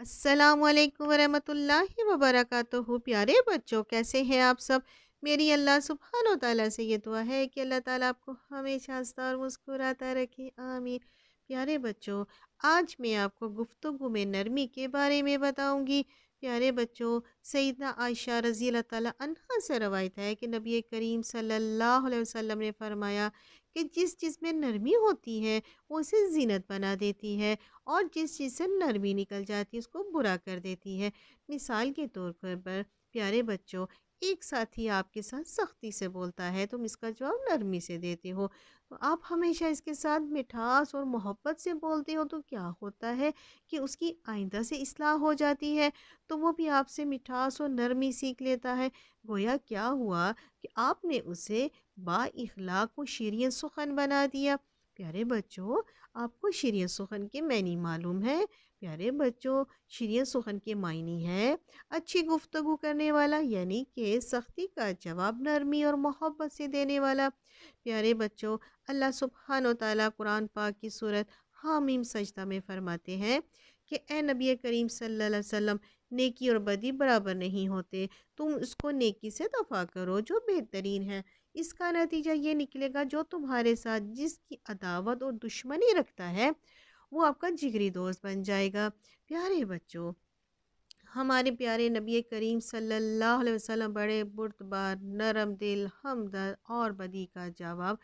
अस्सलाम वालेकुम वरहमतुल्लाहि वबरकातुहू। प्यारे बच्चों, कैसे हैं आप सब। मेरी अल्लाह सुब्हान व तआला से ये दुआ है कि अल्लाह ताला आपको हमेशा हंसता और मुस्कुराता रखे, आमीन। प्यारे बच्चों, आज मैं आपको गुफ्तगू में नरमी के बारे में बताऊंगी। प्यारे बच्चों, सईदना आयशा रज़ी अल्लाह ताला अन्हा से रवायत है कि नबी करीम सल्लल्लाहु अलैहि वसल्लम ने फरमाया कि जिस चीज़ में नरमी होती है वो उसे जीनत बना देती है, और जिस चीज़ से नरमी निकल जाती है उसको बुरा कर देती है। मिसाल के तौर पर प्यारे बच्चों, एक साथी आपके साथ सख्ती से बोलता है, तुम इसका जवाब नरमी से देते हो, तो आप हमेशा इसके साथ मिठास और मोहब्बत से बोलते हो, तो क्या होता है कि उसकी आइंदा से इस्लाह हो जाती है, तो वो भी आपसे मिठास और नरमी सीख लेता है। गोया क्या हुआ कि आपने उसे बाइखलाक व शीरीन सुखन बना दिया। प्यारे बच्चों, आपको शीरीन सुखन के मैनी मालूम है। प्यारे बच्चों, शीरीन सुखन के मायने है अच्छी गुफ्तगू करने वाला, यानी कि सख्ती का जवाब नरमी और मोहब्बत से देने वाला। प्यारे बच्चों, अल्लाह सुब्हान व तआला कुरान पाक की सूरत हामीम सजदा में फरमाते हैं कि ए नबी करीम सल्लल्लाहु अलैहि वसल्लम, नेकी और बदी बराबर नहीं होते, तुम उसको नेकी से दफ़ा करो जो बेहतरीन है। इसका नतीजा ये निकलेगा, जो तुम्हारे साथ जिसकी अदावत और दुश्मनी रखता है वो आपका जिगरी दोस्त बन जाएगा। प्यारे बच्चों, हमारे प्यारे नबी करीम सल्लल्लाहु अलैहि वसल्लम बड़े बुर्दबार, नरम दिल, हमदर्द और बदी का जवाब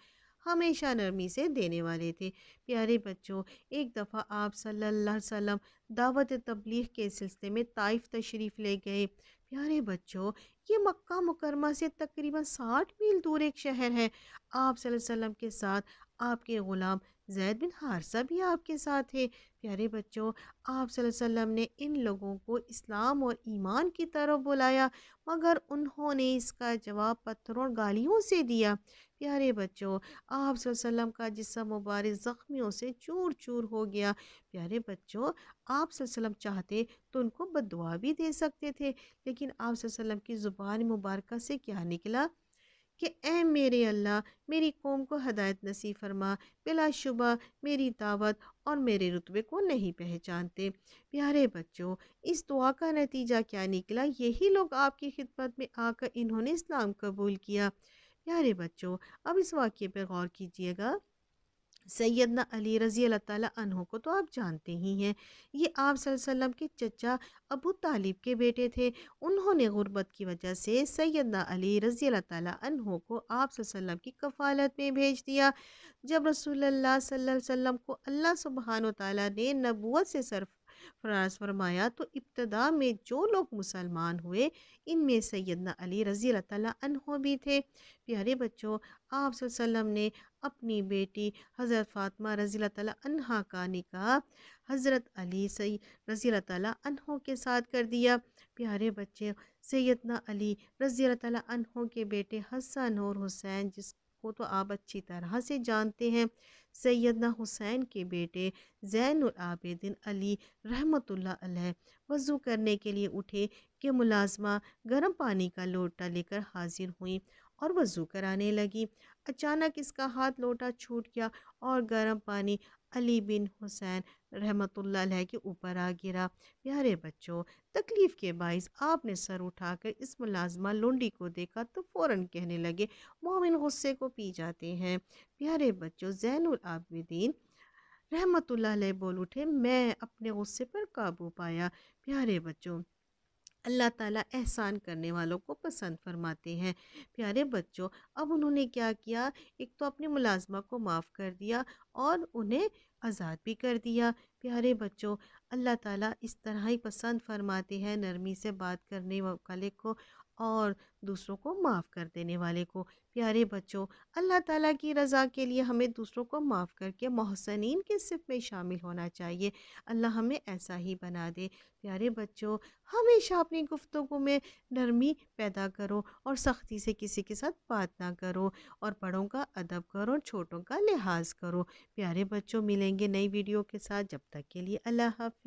हमेशा नरमी से देने वाले थे। प्यारे बच्चों, एक दफ़ा आप सल्लल्लाहु अलैहि वसल्लम दावत तबलीग के सिलसिले में ताइफ तशरीफ़ ले गए। प्यारे बच्चों, ये मक्का मुकरमा से तकरीबन 60 मील दूर एक शहर है। आप सल्लल्लाहु अलैहि वसल्लम के साथ आपके ग़ुलाम ज़ैद बिन हारिसा भी आपके साथ थे। प्यारे बच्चों, आप सल्लल्लाहु अलैहि वसल्लम ने इन लोगों को इस्लाम और ईमान की तरफ बुलाया, मगर उन्होंने इसका जवाब पत्थरों और गालियों से दिया। प्यारे बच्चों, आप सल्लल्लाहु अलैहि वसल्लम का जिस्म मुबारक ज़ख्मियों से चूर चूर हो गया। प्यारे बच्चों, आप सल्लल्लाहु अलैहि वसल्लम चाहते तो उनको बद्दुआ भी दे सकते थे, लेकिन आप सल्लल्लाहु अलैहि वसल्लम की ज़ुबान मुबारक से क्या निकला कि ए मेरे अल्लाह, मेरी कौम को हदायत नसीब फरमा, बिलाशुबा मेरी दावत और मेरे रुतबे को नहीं पहचानते। प्यारे बच्चों, इस दुआ का नतीजा क्या निकला, यही लोग आपकी खिदमत में आकर इन्होंने इस्लाम कबूल किया। प्यारे बच्चों, अब इस वाक़ये पर गौर कीजिएगा। सैयदना अली रज़ी अल्लाह ताला अन्हो को तो आप जानते ही हैं। ये आप सल्लल्लाहु अलैहि वसल्लम के चचा अबू तालिब के बेटे थे। उन्होंने गुर्बत की वजह से सैयदना अली रज़ी अल्लाह ताला अन्हो को आप सल्लल्लाहु अलैहि वसल्लम की कफ़ालत में भेज दिया। जब रसूलुल्लाह सल्लल्लाहु अलैहि वसल्लम को अल्लाह सुब्हान व तआला ने नबूवत से सरफराज फरमाया, तो इब्तदा में जो लोग मुसलमान हुए, इनमें सैयदना अली रज़ी अल्लाह ताला अन्हो भी थे। प्यारे बच्चों, आप सल्लल्लाहु अलैहि वसल्लम ने अपनी बेटी हज़रत फ़ातिमा रज़ी अल्लाह ताला अन्हा का निकाह हज़रत अली सई रज़ी अल्लाह ताला अन्हो के साथ कर दिया। प्यारे बच्चे, सैयदना अली रज़ी अल्लाह ताला अन्हो के बेटे हसन और हुसैन, जिसको तो आप अच्छी तरह से जानते हैं, सैयदना हुसैन के बेटे ज़ैनुल आबिदीन अली रहमतुल्लाह अलैह वज़ू करने के लिए उठे कि मुलाज़मा गर्म पानी का लोटा लेकर हाजिर हुई और वज़ू कराने लगी। अचानक इसका हाथ लोटा छूट गया और गर्म पानी अली बिन हुसैन रहमतुल्लाह अलैह के ऊपर आ गिरा। प्यारे बच्चों, तकलीफ़ के बाइस आपने सर उठाकर इस मुलाजमा लोंडी को देखा तो फ़ौरन कहने लगे, मोमिन गुस्से को पी जाते हैं। प्यारे बच्चों, ज़ैनुल आबिदीन रहमतुल्लाह अलैह बोल उठे, मैं अपने गुस्से पर काबू पाया। प्यारे बच्चों, अल्लाह ताला एहसान करने वालों को पसंद फरमाते हैं। प्यारे बच्चों, अब उन्होंने क्या किया, एक तो अपनी मुलाजमा को माफ़ कर दिया और उन्हें आज़ाद भी कर दिया। प्यारे बच्चों, अल्लाह ताला इस तरह ही पसंद फरमाते हैं नरमी से बात करने वाले को और दूसरों को माफ़ कर देने वाले को। प्यारे बच्चों, अल्लाह ताला की रज़ा के लिए हमें दूसरों को माफ़ करके मोहसनीन के सिफ़ में शामिल होना चाहिए। अल्लाह हमें ऐसा ही बना दे। प्यारे बच्चों, हमेशा अपनी गुफ्तगू में नरमी पैदा करो और सख्ती से किसी के साथ बात ना करो, और बड़ों का अदब करो और छोटों का लिहाज करो। प्यारे बच्चों, मिलेंगे नई वीडियो के साथ, जब तक के लिए अल्लाह हाफिज़।